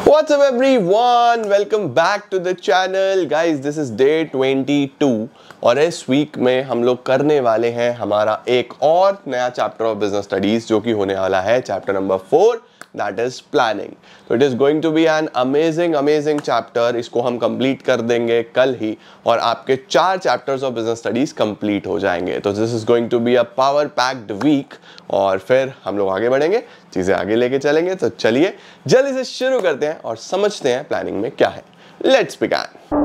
What's up everyone? Welcome back to the channel. Guys, this is day 22 और इस week में हम लोग करने वाले हैं हमारा एक और नया चैप्टर ऑफ बिजनेस स्टडीज जो कि होने वाला है chapter number 4, that is planning. तो it is going to be an amazing chapter. इसको हम कंप्लीट कर देंगे कल ही और आपके 4 chapters of business studies complete हो जाएंगे. तो this is going to be a power packed week और फिर हम लोग आगे बढ़ेंगे, चीजें आगे लेके चलेंगे. तो चलिए जल्दी से शुरू करते हैं और समझते हैं प्लानिंग में क्या है. Let's begin.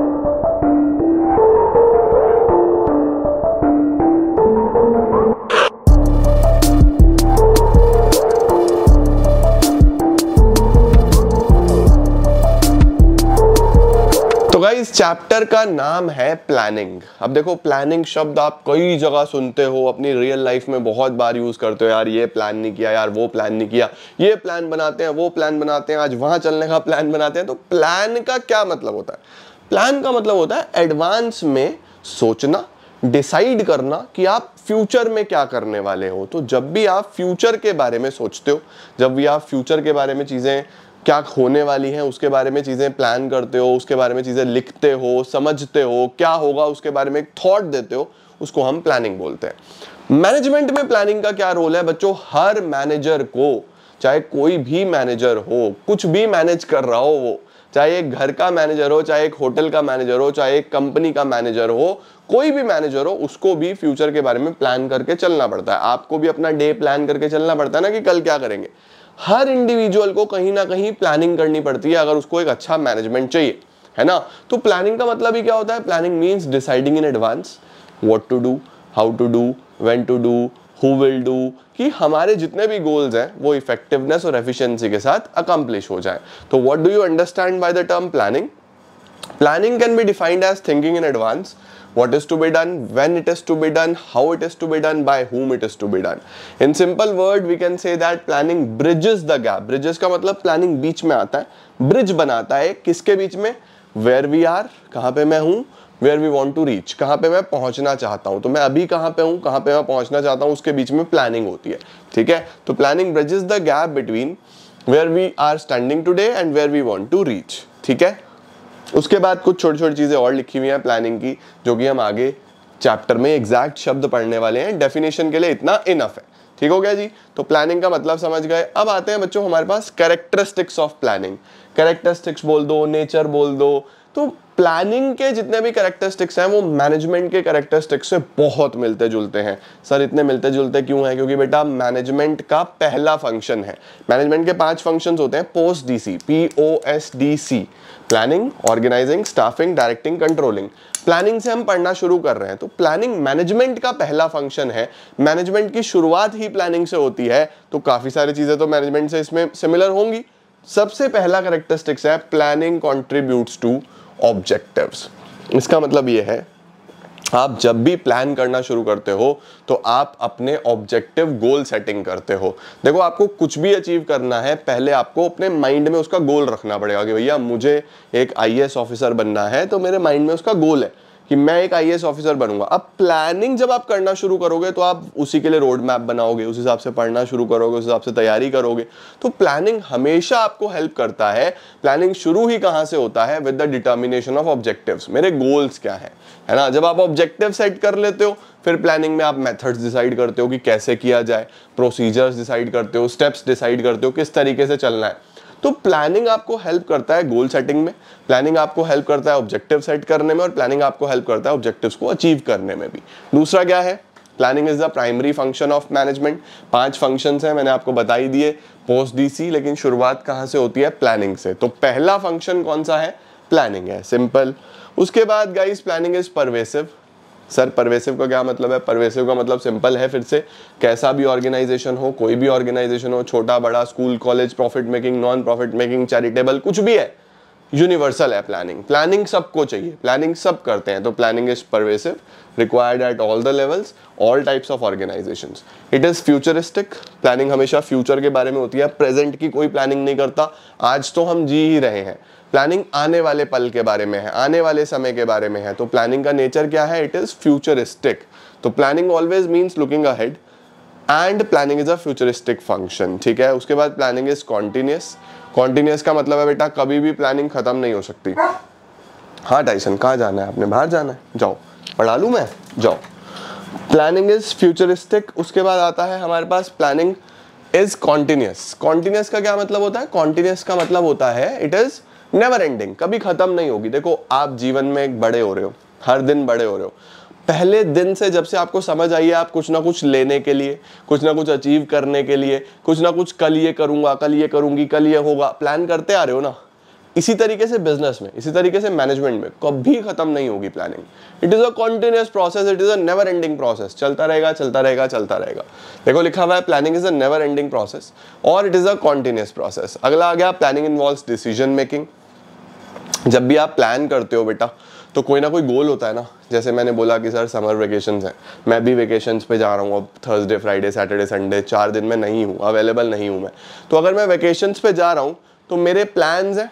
इस चैप्टर का नाम है प्लानिंग. अब देखो, प्लानिंग शब्द आप कई जगह सुनते हो, अपनी रियल लाइफ में बहुत बार यूज करते हो. यार ये प्लान नहीं किया, यार वो प्लान नहीं किया, ये प्लान बनाते हैं, वो प्लान बनाते हैं, आज वहां चलने का प्लान बनाते हैं. तो प्लान का क्या मतलब होता है? प्लान का मतलब होता है एडवांस में सोचना, डिसाइड करना कि आप फ्यूचर में क्या करने वाले हो. तो जब भी आप फ्यूचर के बारे में सोचते हो, जब भी आप फ्यूचर के बारे में चीजें क्या होने वाली हैं उसके बारे में चीजें प्लान करते हो, उसके बारे में चीजें लिखते हो, समझते हो, क्या होगा उसके बारे में एक थॉट देते हो, उसको हम प्लानिंग बोलते हैं. मैनेजमेंट में प्लानिंग का क्या रोल है बच्चों? हर मैनेजर को, चाहे कोई भी मैनेजर हो, कुछ भी मैनेज कर रहा हो, वो चाहे एक घर का मैनेजर हो, चाहे एक होटल का मैनेजर हो, चाहे एक कंपनी का मैनेजर हो, कोई भी मैनेजर हो, उसको भी फ्यूचर के बारे में प्लान करके चलना पड़ता है. आपको भी अपना डे प्लान करके चलना पड़ता है ना कि कल क्या करेंगे. हर इंडिविजुअल को कहीं ना कहीं प्लानिंग करनी पड़ती है अगर उसको एक अच्छा मैनेजमेंट चाहिए, है ना. तो प्लानिंग का मतलब ही क्या होता है? Planning means deciding in advance what to do, how to do, when to do, who will do, कि हमारे जितने भी गोल्स हैं वो इफेक्टिवनेस और एफिशिएंसी के साथ अकम्प्लिश हो जाए. तो what do you understand by the term planning? Planning can be defined as thinking in advance what is to be done, when it is to be done, how it is to be done, by whom it is to be done. In simple word we can say that planning bridges the gap. Bridges का मतलब planning बीच में आता है, bridge बनाता है. किसके बीच में? Where we are, कहाँ पे मैं हूँ, where we want to reach, कहाँ पे मैं पहुँचना चाहता हूँ. तो मैं अभी कहाँ पे हूँ, कहाँ पे मैं पहुँचना चाहता हूँ, उसके बीच में प्लानिंग होती है. ठीक है. तो planning bridges the gap between where we are standing today and where we want to reach. ठीक है. उसके बाद कुछ छोटी छोटी चीजें और लिखी हुई हैं प्लानिंग की, जो कि हम आगे चैप्टर में एग्जैक्ट शब्द पढ़ने वाले हैं. डेफिनेशन के लिए इतना इनफ है. ठीक हो गया जी. तो प्लानिंग का मतलब समझ गए. अब आते हैं बच्चों हमारे पास कैरेक्टरिस्टिक्स ऑफ प्लानिंग. कैरेक्टरिस्टिक्स बोल दो, नेचर बोल दो. तो प्लानिंग के जितने भी कैरेक्टरिस्टिक्स हैं वो मैनेजमेंट के कैरेक्टरिस्टिक्स से बहुत मिलते जुलते हैं. सर इतने मिलते जुलते क्यों हैं? क्योंकि बेटा मैनेजमेंट का पहला फंक्शन है. मैनेजमेंट के 5 फंक्शंस होते हैं. Post DC, POSDC, planning, organising, staffing, directing, controlling. Planning से हम पढ़ना शुरू कर रहे हैं. तो प्लानिंग मैनेजमेंट का पहला फंक्शन है. मैनेजमेंट की शुरुआत ही प्लानिंग से होती है. तो काफी सारी चीजें तो मैनेजमेंट से इसमें सिमिलर होंगी. सबसे पहला कैरेक्टरिस्टिक्स है प्लानिंग कंट्रीब्यूट्स टू ऑब्जेक्टिव्स. इसका मतलब ये है आप जब भी प्लान करना शुरू करते हो तो आप अपने ऑब्जेक्टिव गोल सेटिंग करते हो. देखो, आपको कुछ भी अचीव करना है, पहले आपको अपने माइंड में उसका गोल रखना पड़ेगा कि भैया मुझे एक IAS ऑफिसर बनना है, तो मेरे माइंड में उसका गोल है कि मैं एक IAS ऑफिसर बनूंगा. अब प्लानिंग जब आप करना शुरू करोगे तो आप उसी के लिए रोड मैप बनाओगे, उस हिसाब से पढ़ना शुरू करोगे, उस हिसाब से तैयारी करोगे. तो प्लानिंग हमेशा आपको हेल्प करता है. प्लानिंग शुरू ही कहां से होता है? With the determination of objectives. मेरे गोल्स क्या है ना. जब आप ऑब्जेक्टिव सेट कर लेते हो फिर प्लानिंग में आप मेथड्स डिसाइड करते हो कि कैसे किया जाए, प्रोसीजर्स डिसाइड करते हो, स्टेप्स डिसाइड करते हो किस तरीके से चलना है. तो प्लानिंग आपको हेल्प करता है गोल सेटिंग में, प्लानिंग आपको हेल्प करता है ऑब्जेक्टिव सेट करने में, और प्लानिंग आपको हेल्प करता है ऑब्जेक्टिव्स को अचीव करने में भी. दूसरा क्या है? Planning is the primary function of management. 5 functions हैं, मैंने आपको बता ही दिए. पोस्ट डीसी, लेकिन शुरुआत कहां से होती है? प्लानिंग से. तो पहला फंक्शन कौन सा है? प्लानिंग है. सिंपल. उसके बाद guys planning is pervasive. Sir pervasive का क्या मतलब है? परवेसिव का मतलब सिंपल है. फिर से, कैसा भी ऑर्गेनाइजेशन हो, कोई भी ऑर्गेनाइजेशन हो, छोटा बड़ा, school college, profit making, non profit making, charitable, कुछ भी है, यूनिवर्सल है प्लानिंग. प्लानिंग सबको चाहिए, प्लानिंग सब करते हैं. तो planning is pervasive, required at all the levels, all types of organisations. It is futuristic. Planning हमेशा फ्यूचर के बारे में होती है, प्रेजेंट की कोई प्लानिंग नहीं करता. आज तो हम जी ही रहे हैं. प्लानिंग आने वाले पल के बारे में है, आने वाले समय के बारे में है. तो प्लानिंग का नेचर क्या है? It is futuristic. तो planning always means looking ahead and planning is a futuristic function. ठीक है. उसके बाद प्लानिंग इज कॉन्टिन्यूस. कॉन्टिन्यूस का मतलब है बेटा कभी भी प्लानिंग खत्म नहीं हो सकती। हाँ टाइसन, कहाँ जाना है आपने? बाहर जाना है, जाओ। पढ़ा लूँ मैं, जाओ। Planning is futuristic. उसके बाद आता है हमारे पास प्लानिंग इज कॉन्टिन्यूस। कॉन्टिन्यूस का क्या मतलब होता है? कॉन्टिन्यूस का मतलब होता है इट इज नेवर एंडिंग, कभी खत्म नहीं होगी। देखो आप जीवन में एक बड़े हो रहे हो, हर दिन बड़े हो रहे हो। पहले दिन से जब से आपको समझ आई है आप कुछ ना कुछ लेने के लिए, कुछ ना कुछ अचीव करने के लिए, कुछ ना कुछ कल ये करूंगा, कल ये करूंगी, कल ये होगा, प्लान करते आ रहे हो ना। इसी तरीके से बिजनेस में, इसी तरीके से मैनेजमेंट में कभी खत्म नहीं होगी planning. It is a continuous process, it is a never ending process, चलता रहेगा चलता रहेगा चलता रहेगा। देखो लिखा हुआ है planning is a never ending process और it is a continuous process. अगला आ गया प्लानिंग इन्वॉल्व्स डिसीजन मेकिंग। जब भी आप प्लान करते हो बेटा तो कोई ना कोई गोल होता है ना। जैसे मैंने बोला कि सर समर वेकेशंस हैं, मैं भी वेकेशंस पे जा रहा हूँ अब, थर्सडे फ्राइडे सैटरडे संडे 4 दिन में नहीं हूँ, अवेलेबल नहीं हूँ मैं। तो अगर मैं वेकेशंस पे जा रहा हूँ तो मेरे प्लान्स हैं,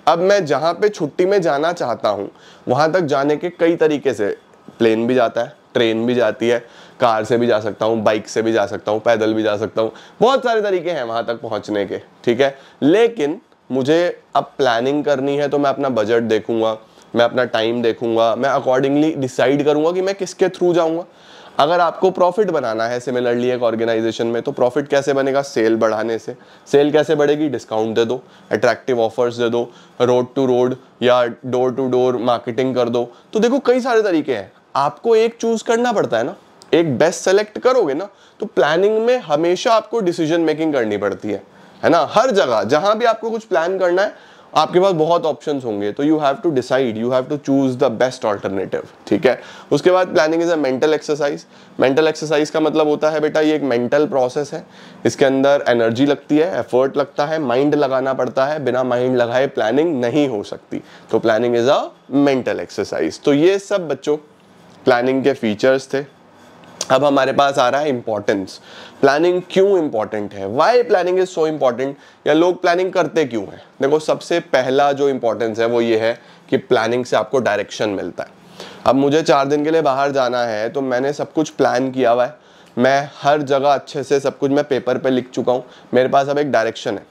अब मैं जहाँ पे छुट्टी में जाना चाहता हूँ वहाँ तक जाने के कई तरीके से, प्लेन भी जाता है, ट्रेन भी जाती है, कार से भी जा सकता हूँ, बाइक से भी जा सकता हूँ, पैदल भी जा सकता हूँ, बहुत सारे तरीके हैं वहाँ तक पहुँचने के, ठीक है। लेकिन मुझे अब प्लानिंग करनी है तो मैं अपना बजट देखूंगा, मैं अपना टाइम देखूंगा, मैं अकॉर्डिंगली डिसाइड करूंगा कि मैं किसके थ्रू जाऊंगा। अगर आपको प्रॉफिट बनाना है सिमिलरली एक ऑर्गेनाइजेशन में, तो प्रॉफिट कैसे बनेगा? सेल बढ़ाने से। सेल कैसे बढ़ेगी? डिस्काउंट दे दो, अट्रैक्टिव ऑफर्स दे दो, रोड टू रोड या डोर टू डोर मार्केटिंग कर दो। तो देखो कई सारे तरीके हैं, आपको एक चूज करना पड़ता है ना, एक बेस्ट सेलेक्ट करोगे ना। तो प्लानिंग में हमेशा आपको डिसीजन मेकिंग करनी पड़ती है ना। हर जगह जहां भी आपको कुछ प्लान करना है आपके पास बहुत ऑप्शंस होंगे, तो you have to decide, you have to choose the best alternative, ठीक है। उसके बाद planning is a mental exercise. Mental exercise का मतलब होता है बेटा ये एक मेंटल प्रोसेस है, इसके अंदर एनर्जी लगती है, एफर्ट लगता है, माइंड लगाना पड़ता है, बिना माइंड लगाए प्लानिंग नहीं हो सकती। तो planning is a mental exercise. तो ये सब बच्चों प्लानिंग के फीचर्स थे। अब हमारे पास आ रहा है इंपॉर्टेंस। प्लानिंग क्यों इंपॉर्टेंट है? Why planning is so important, या लोग प्लानिंग करते क्यों हैं? देखो सबसे पहला जो इंपॉर्टेंस है वो ये है कि प्लानिंग से आपको डायरेक्शन मिलता है। अब मुझे 4 दिन के लिए बाहर जाना है तो मैंने सब कुछ प्लान किया हुआ है, मैं हर जगह अच्छे से सब कुछ मैं पेपर पे लिख चुका हूँ। मेरे पास अब एक डायरेक्शन है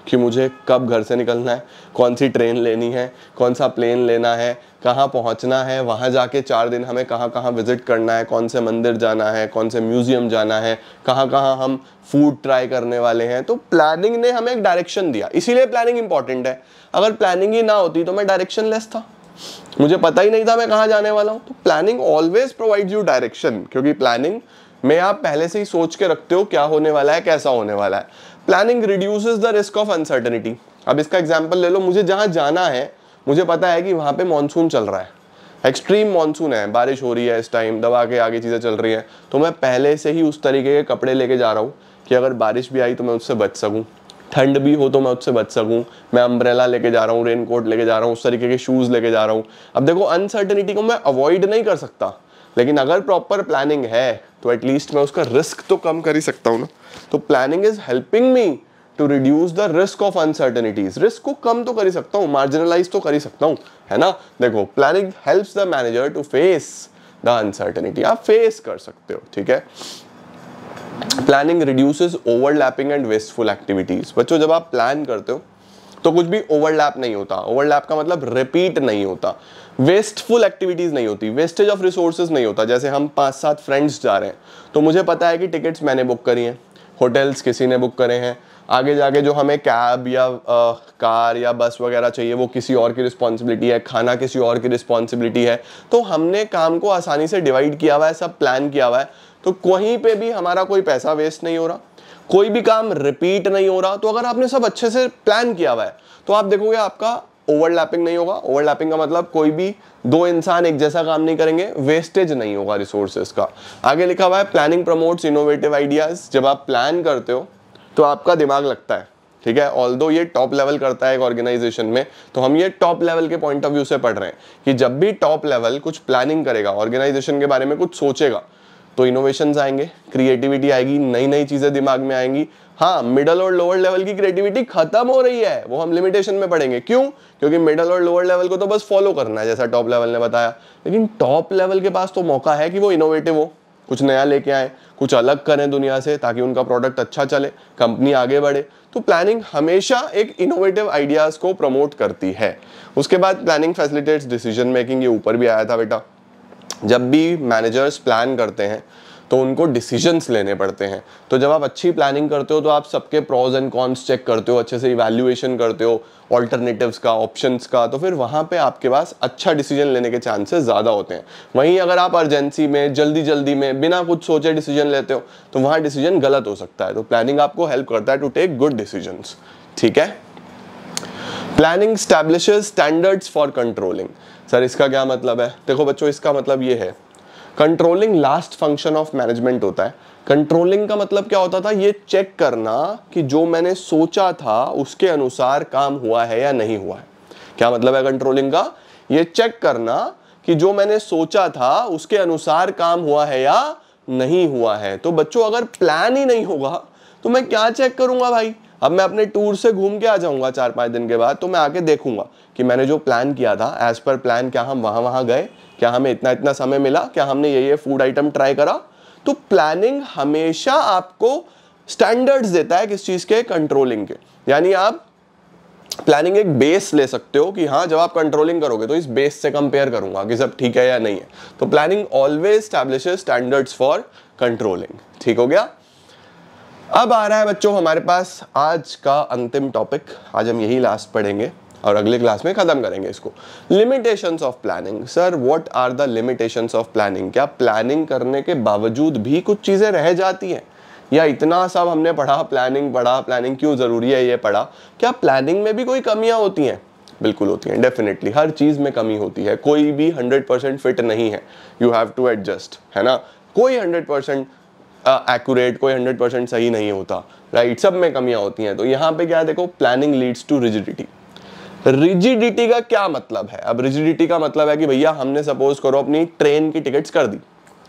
कि मुझे कब घर से निकलना है, कौन सी ट्रेन लेनी है, कौन सा प्लेन लेना है, कहाँ पहुँचना है, वहाँ जाके 4 दिन हमें कहाँ कहाँ विजिट करना है, कौन से मंदिर जाना है, कौन से म्यूजियम जाना है, कहाँ कहाँ हम फूड ट्राई करने वाले हैं। तो प्लानिंग ने हमें एक डायरेक्शन दिया, इसीलिए प्लानिंग इंपॉर्टेंट है। अगर प्लानिंग ही ना होती तो मैं डायरेक्शन लेस था, मुझे पता ही नहीं था मैं कहाँ जाने वाला हूँ। तो planning always provides you direction, क्योंकि प्लानिंग में आप पहले से ही सोच के रखते हो क्या होने वाला है, कैसा होने वाला है। Planning reduces the risk of uncertainty. अब इसका एग्जांपल ले लो, मुझे जहां जाना है मुझे पता है कि वहां पे मॉनसून चल रहा है, एक्सट्रीम मॉनसून है, बारिश हो रही है इस टाइम, दबा के आगे चीजें चल रही हैं, तो मैं पहले से ही उस तरीके के कपड़े लेके जा रहा हूँ कि अगर बारिश भी आई तो मैं उससे बच सकूँ, ठंड भी हो तो मैं उससे बच सकूँ। मैं अम्ब्रेला लेके जा रहा हूँ, रेन कोट लेके जा रहा हूँ, उस तरीके के शूज लेके जा रहा हूँ। अब देखो अनसर्टेनिटी को मैं अवॉइड नहीं कर सकता, लेकिन अगर प्रॉपर प्लानिंग है तो एटलीस्ट मैं उसका रिस्क तो कम कर ही सकता हूँ ना। तो planning is helping me to reduce the risk of uncertainties. Risk को कम तो कर ही सकता हूँ, मार्जिनलाइज तो कर ही सकता हूँ, है ना। देखो planning helps the manager to face the uncertainty, आप फेस कर सकते हो, ठीक है। Planning reduces overlapping and wasteful activities. बच्चों जब आप प्लान करते हो तो कुछ भी ओवरलैप नहीं होता। ओवरलैप का मतलब रिपीट नहीं होता, वेस्टफुल एक्टिविटीज नहीं होती, वेस्टेज ऑफ रिसोर्सेज नहीं होता। जैसे हम 5-7 फ्रेंड्स जा रहे हैं तो मुझे पता है कि टिकट्स मैंने बुक करी हैं, होटल्स किसी ने बुक करे हैं, आगे जाके जो हमें कैब या कार या बस वगैरह चाहिए वो किसी और की रिस्पॉन्सिबिलिटी है, खाना किसी और की रिस्पॉन्सिबिलिटी है। तो हमने काम को आसानी से डिवाइड किया हुआ है, सब प्लान किया हुआ है, तो कहीं पे भी हमारा कोई पैसा वेस्ट नहीं हो रहा, कोई भी काम रिपीट नहीं हो रहा। तो अगर आपने सब अच्छे से प्लान किया हुआ है तो आप देखोगे आपका ओवरलैपिंग नहीं होगा। ओवरलैपिंग का मतलब कोई भी 2 इंसान एक जैसा काम नहीं करेंगे, वेस्टेज नहीं होगा रिसोर्सेज का। आगे लिखा हुआ है प्लानिंग प्रमोट्स इनोवेटिव आइडियाज। जब आप प्लान करते हो तो आपका दिमाग लगता है, ठीक है। ऑल्दो ये टॉप लेवल करता है एक ऑर्गेनाइजेशन में, तो हम ये टॉप लेवल के पॉइंट ऑफ व्यू से पढ़ रहे हैं कि जब भी टॉप लेवल कुछ प्लानिंग करेगा, ऑर्गेनाइजेशन के बारे में कुछ सोचेगा, तो इनोवेशंस आएंगे, क्रिएटिविटी आएगी, नई नई चीजें दिमाग में आएंगी। हाँ, मिडल और लोअर लेवल की क्रिएटिविटी खत्म हो रही है, वो हम लिमिटेशन में पढ़ेंगे। क्यों? क्योंकि मिडल और लोअर लेवल को तो बस फॉलो करना है जैसा टॉप लेवल ने बताया, लेकिन टॉप लेवल के पास तो मौका है कि वो इनोवेटिव हो, कुछ नया लेके आए, कुछ अलग करें दुनिया से, ताकि उनका प्रोडक्ट अच्छा चले, कंपनी आगे बढ़े। तो प्लानिंग हमेशा एक इनोवेटिव आइडियाज को प्रमोट करती है। उसके बाद प्लानिंग फैसिलिटेट्स डिसीजन मेकिंग, ये ऊपर भी आया था बेटा। जब भी मैनेजर्स प्लान करते हैं तो उनको डिसीजंस लेने पड़ते हैं। तो जब आप अच्छी प्लानिंग करते हो तो आप सबके प्रोज एंड कॉन्स चेक करते हो, अच्छे से इवैल्यूएशन करते हो ऑल्टरनेटिव्स का, ऑप्शंस का, तो फिर वहाँ पे आपके पास अच्छा डिसीजन लेने के चांसेस ज़्यादा होते हैं। वहीं अगर आप अर्जेंसी में जल्दी में बिना कुछ सोचे डिसीजन लेते हो तो वहाँ डिसीजन गलत हो सकता है। तो प्लानिंग आपको हेल्प करता है टू टेक गुड डिसीजंस। ठीक है। Planning establishes standards for controlling. Sir इसका क्या मतलब है? देखो बच्चों, इसका मतलब ये है, controlling last function of management होता है। कंट्रोलिंग का मतलब क्या होता था? ये चेक करना कि जो मैंने सोचा था उसके अनुसार काम हुआ है या नहीं हुआ है। क्या मतलब है कंट्रोलिंग का? ये चेक करना कि जो मैंने सोचा था उसके अनुसार काम हुआ है या नहीं हुआ है। तो बच्चों अगर प्लान ही नहीं होगा तो मैं क्या चेक करूंगा भाई? अब मैं अपने टूर से घूम के आ जाऊंगा 4-5 दिन के बाद, तो मैं आके देखूंगा कि मैंने जो प्लान किया था एज पर प्लान क्या हम वहां गए, क्या हमें इतना समय मिला, क्या हमने ये फूड आइटम ट्राई करा। तो प्लानिंग हमेशा आपको स्टैंडर्ड्स देता है किस चीज के? कंट्रोलिंग के। यानी आप प्लानिंग एक बेस ले सकते हो कि हाँ जब आप कंट्रोलिंग करोगे तो इस बेस से कंपेयर करूंगा कि सब ठीक है या नहीं है। तो planning always establishes standards for controlling. ठीक हो गया। अब आ रहा है बच्चों हमारे पास आज का अंतिम टॉपिक। आज हम यही लास्ट पढ़ेंगे और अगले क्लास में खत्म करेंगे इसको। Limitations of planning. Sir what are the limitations of planning? क्या प्लानिंग करने के बावजूद भी कुछ चीजें रह जाती हैं, या इतना सब हमने पढ़ा प्लानिंग क्यों जरूरी है ये पढ़ा? क्या प्लानिंग में भी कोई कमियां होती हैं? बिल्कुल होती हैं, डेफिनेटली हर चीज में कमी होती है। कोई भी 100% फिट नहीं है, यू हैव टू एडजस्ट, है ना। कोई 100% एक्यूरेट, कोई 100% सही नहीं होता, राइट। सब में कमियां होती हैं। तो यहाँ पे क्या देखो, planning leads to rigidity. Rigidity का क्या मतलब है? अब रिजिडिटी का मतलब है कि भैया हमने सपोज करो अपनी ट्रेन की टिकट्स कर दी,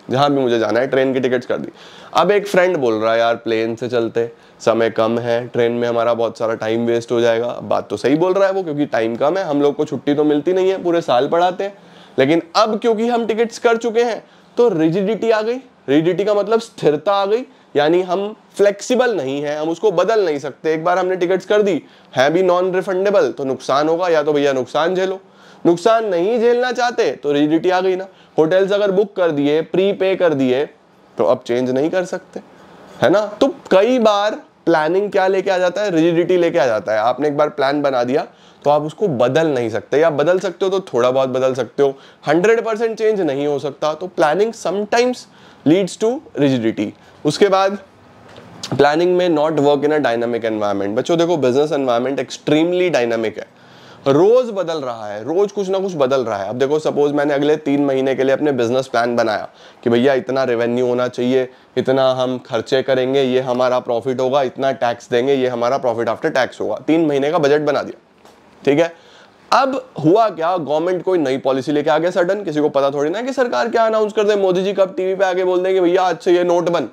जहां भी मुझे जाना है ट्रेन की टिकट्स कर दी। अब एक फ्रेंड बोल रहा है यार प्लेन से चलते, समय कम है, ट्रेन में हमारा बहुत सारा टाइम वेस्ट हो जाएगा। बात तो सही बोल रहा है वो, क्योंकि टाइम कम है, हम लोग को छुट्टी तो मिलती नहीं है, पूरे साल पढ़ाते हैं। लेकिन अब क्योंकि हम टिकट्स कर चुके हैं तो रिजिडिटी आ गई। रिजिडिटी का मतलब स्थिरता आ गई, यानी हम फ्लेक्सिबल नहीं है, हम उसको बदल नहीं सकते। एक बार हमने टिकट्स कर दी है भी नॉन रिफंडेबल, तो नुकसान होगा, या तो भैया नुकसान झेलो। नुकसान नहीं झेलना चाहते तो रिजिडिटी आ गई ना। होटल्स अगर बुक कर दिए, प्री पे कर दिए, तो अब चेंज नहीं कर सकते, है ना। तो कई बार प्लानिंग क्या लेके आ जाता है? रिजिडिटी लेके आ जाता है। आपने एक बार प्लान बना दिया तो आप उसको बदल नहीं सकते, या बदल सकते हो तो थोड़ा बहुत बदल सकते हो, 100% चेंज नहीं हो सकता। तो planning sometimes leads to rigidity. उसके बाद प्लानिंग में not work in a dynamic environment. बच्चों देखो बिजनेस एनवायरनमेंट एक्सट्रीमली डायनामिक है, रोज बदल रहा है, रोज कुछ ना कुछ बदल रहा है। अब देखो सपोज मैंने अगले 3 महीने के लिए अपने बिजनेस प्लान बनाया कि भैया इतना रेवेन्यू होना चाहिए, इतना हम खर्चे करेंगे, ये हमारा प्रॉफिट होगा, इतना टैक्स देंगे, ये हमारा प्रॉफिट आफ्टर टैक्स होगा। 3 महीने का बजट बना दिया, ठीक है। अब हुआ क्या, गवर्नमेंट कोई नई पॉलिसी लेके आ गया सडन। किसी को पता थोड़ी ना कि सरकार क्या अनाउंस कर दे। मोदी जी कब टीवी पे आके बोल देंगे भैया आज से ये नोट बंद,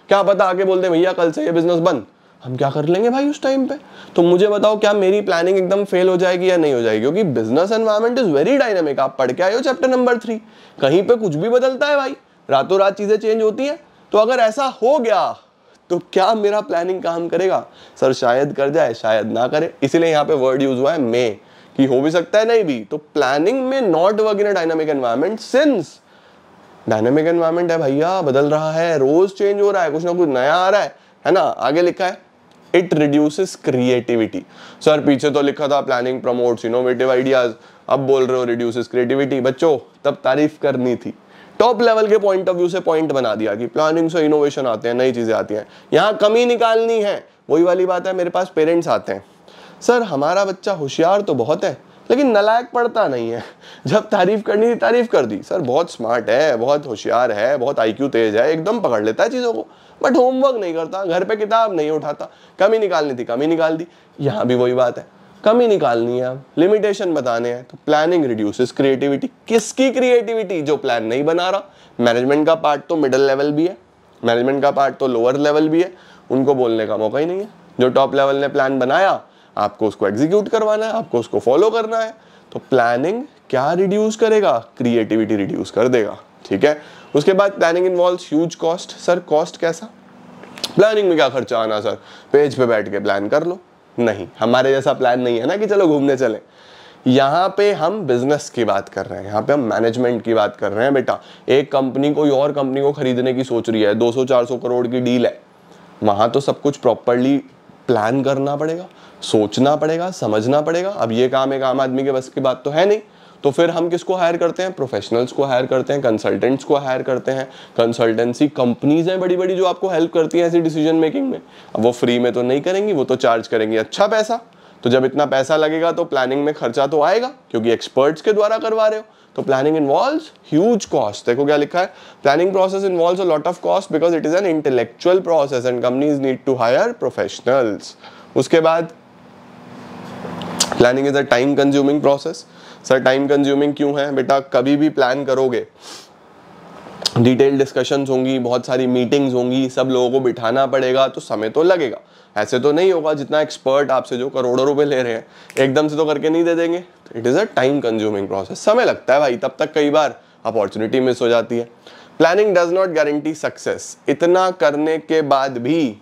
क्या पता आके बोल दे भैया कल से ये बिजनेस बंद। हम क्या कर लेंगे भाई उस टाइम पे? तो मुझे बताओ क्या मेरी प्लानिंग एकदम फेल हो जाएगी या नहीं हो जाएगी? क्योंकि business environment is very dynamic. आप पढ़ के आए हो चैप्टर नंबर 3, कहीं पे कुछ भी बदलता है भाई, रातों रात चीजें चेंज होती हैं। तो अगर ऐसा हो गया तो क्या मेरा प्लानिंग काम करेगा? सर शायद कर जाए, शायद ना करे। इसीलिए यहाँ पे वर्ड यूज हुआ है मे, कि हो भी सकता है नहीं भी। तो प्लानिंग में not work in a dynamic environment, since dynamic environment है भैया, बदल रहा है, रोज चेंज हो रहा है, कुछ ना कुछ नया आ रहा है ना। आगे लिखा है इट रिड्यूसेस क्रिएटिविटी। सर पीछे तो लिखा था प्लानिंग प्रमोट्स इनोवेटिव आइडियाज, अब बोल रहे हो रिड्यूसेस क्रिएटिविटी। बच्चों तब तारीफ करनी थी, टॉप लेवल के पॉइंट ऑफ व्यू से पॉइंट बना दिया कि प्लानिंग से इनोवेशन आते हैं, नई चीजें आती हैं। यहाँ कमी निकालनी है, वही वाली बात है। मेरे पास पेरेंट्स आते हैं, सर हमारा बच्चा होशियार तो बहुत है लेकिन नालायक पढ़ता नहीं है। जब तारीफ करनी थी तारीफ कर दी, सर बहुत स्मार्ट है, बहुत होशियार है, बहुत IQ तेज है, एकदम पकड़ लेता है चीज़ों को, बट होमवर्क नहीं करता, घर पे किताब नहीं उठाता। कमी निकालनी थी, कमी निकाल दी। यहाँ भी वही बात है, कमी निकालनी है, लिमिटेशन बताने हैं। तो प्लानिंग रिड्यूसेस क्रिएटिविटी। किसकी क्रिएटिविटी? जो प्लान नहीं बना रहा। मैनेजमेंट का पार्ट तो मिडिल लेवल भी है, मैनेजमेंट का पार्ट तो लोअर लेवल भी है, उनको बोलने का मौका ही नहीं है। जो टॉप लेवल ने प्लान बनाया, आपको उसको एग्जीक्यूट करवाना है, आपको उसको फॉलो करना है। तो प्लानिंग क्या रिड्यूस करेगा? क्रिएटिविटी रिड्यूस कर देगा, ठीक है। उसके बाद planning involves huge cost. Sir cost कैसा? प्लानिंग में क्या खर्चा आना? सर पेज पे बैठ के प्लान कर लो, नहीं, हमारे जैसा प्लान नहीं है ना कि चलो घूमने चलें। यहाँ पे हम बिजनेस की बात कर रहे हैं, यहाँ पे हम मैनेजमेंट की बात कर रहे हैं। बेटा एक कंपनी कोई और कंपनी को खरीदने की सोच रही है, 200-400 करोड़ की डील है, वहां तो सब कुछ प्रॉपरली प्लान करना पड़ेगा, सोचना पड़ेगा, समझना पड़ेगा। अब ये काम एक आम आदमी के बस की बात तो है नहीं। तो फिर हम किसको हायर करते हैं? प्रोफेशनल्स को हायर करते हैं, कंसल्टेंट्स को हायर करते हैं। कंसल्टेंसी कंपनीज हैं बड़ी बड़ी जो आपको हेल्प करती हैं ऐसी डिसीजन मेकिंग में। अब वो फ्री में तो नहीं करेंगी, वो तो चार्ज करेंगी अच्छा पैसा। तो जब इतना पैसा लगेगा तो प्लानिंग में खर्चा तो आएगा, क्योंकि एक्सपर्ट्स के द्वारा करवा रहे हो। तो प्लानिंग इन्वॉल्व्स ह्यूज कॉस्ट। देखो क्या लिखा है, planning process involves a lot of cost because it is an intellectual process and companies need to hire professionals. उसके बाद planning is a time consuming process. Sir time consuming क्यों है? बेटा कभी भी प्लान करोगे, डिटेल डिस्कशंस होंगी, बहुत सारी मीटिंग्स होंगी, सब लोगों को बिठाना पड़ेगा, तो समय तो लगेगा। ऐसे तो नहीं होगा जितना एक्सपर्ट आपसे जो करोड़ों रुपए ले रहे हैं एकदम से तो करके नहीं दे देंगे। It is a time consuming process, समय लगता है भाई, तब तक कई बार अपॉर्चुनिटी मिस हो जाती है। Planning does not guarantee success. इतना करने के बाद भी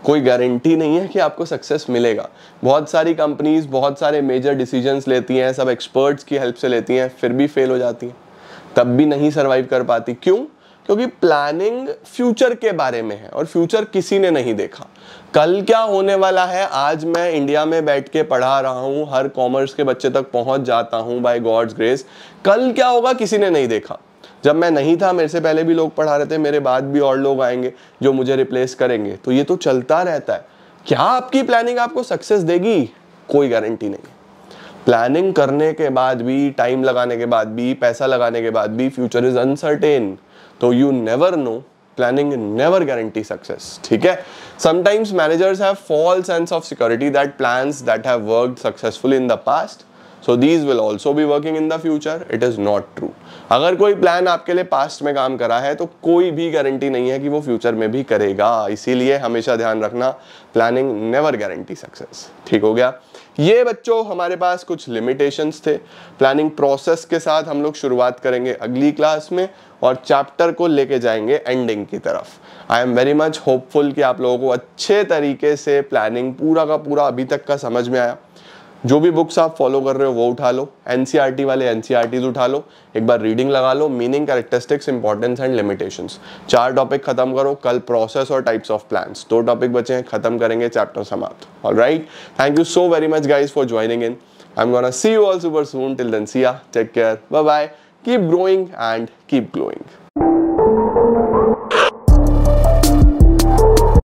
कोई गारंटी नहीं है कि आपको सक्सेस मिलेगा। बहुत सारी कंपनीज बहुत सारे मेजर डिसीजंस लेती हैं, सब एक्सपर्ट्स की हेल्प से लेती हैं, फिर भी फेल हो जाती हैं, तब भी नहीं सरवाइव कर पाती। क्यों? क्योंकि प्लानिंग फ्यूचर के बारे में है और फ्यूचर किसी ने नहीं देखा। कल क्या होने वाला है आज मैं इंडिया में बैठ के पढ़ा रहा हूं, हर कॉमर्स के बच्चे तक पहुंच जाता हूं बाय गॉड्स ग्रेस। कल क्या होगा किसी ने नहीं देखा। जब मैं नहीं था मेरे से पहले भी लोग पढ़ा रहे थे, मेरे बाद भी और लोग आएंगे जो मुझे रिप्लेस करेंगे। तो ये तो चलता रहता है। क्या आपकी प्लानिंग आपको सक्सेस देगी? कोई गारंटी नहीं। प्लानिंग करने के बाद भी, टाइम लगाने के बाद भी, पैसा लगाने के बाद भी फ्यूचर इज अनसर्टेन। तो you never know, planning never guarantee success. ठीक है। Sometimes managers have false sense of security that plans that have worked successfully in the past so these will also be working in the future. It is not true. अगर कोई plan आपके लिए past में काम करा है तो कोई भी गारंटी नहीं है कि वो फ्यूचर में भी करेगा। इसीलिए हमेशा ध्यान रखना, प्लानिंग नेवर गारंटी सक्सेस। ठीक हो गया। ये बच्चों हमारे पास कुछ लिमिटेशंस थे। प्लानिंग प्रोसेस के साथ हम लोग शुरुआत करेंगे अगली क्लास में और चैप्टर को लेके जाएंगे एंडिंग की तरफ। I am very much hopeful कि आप लोगों को अच्छे तरीके से प्लानिंग पूरा का पूरा अभी तक का समझ में आया। जो भी बुक्स आप फॉलो कर रहे हो वो उठा लो, एनसीईआरटी वाले एनसीईआरटीज उठा लो, एक बार रीडिंग लगा लो, meaning, characteristics, importance and limitations. 4 topic खत्म करो। कल प्रोसेस और टाइप्स ऑफ प्लान्स, 2 टॉपिक बचे हैं, खत्म करेंगे, चैप्टर समाप्त। Alright, thank you so very much guys for joining in. I am gonna see you all super soon. Till then see ya, take care, bye bye, keep growing and keep glowing.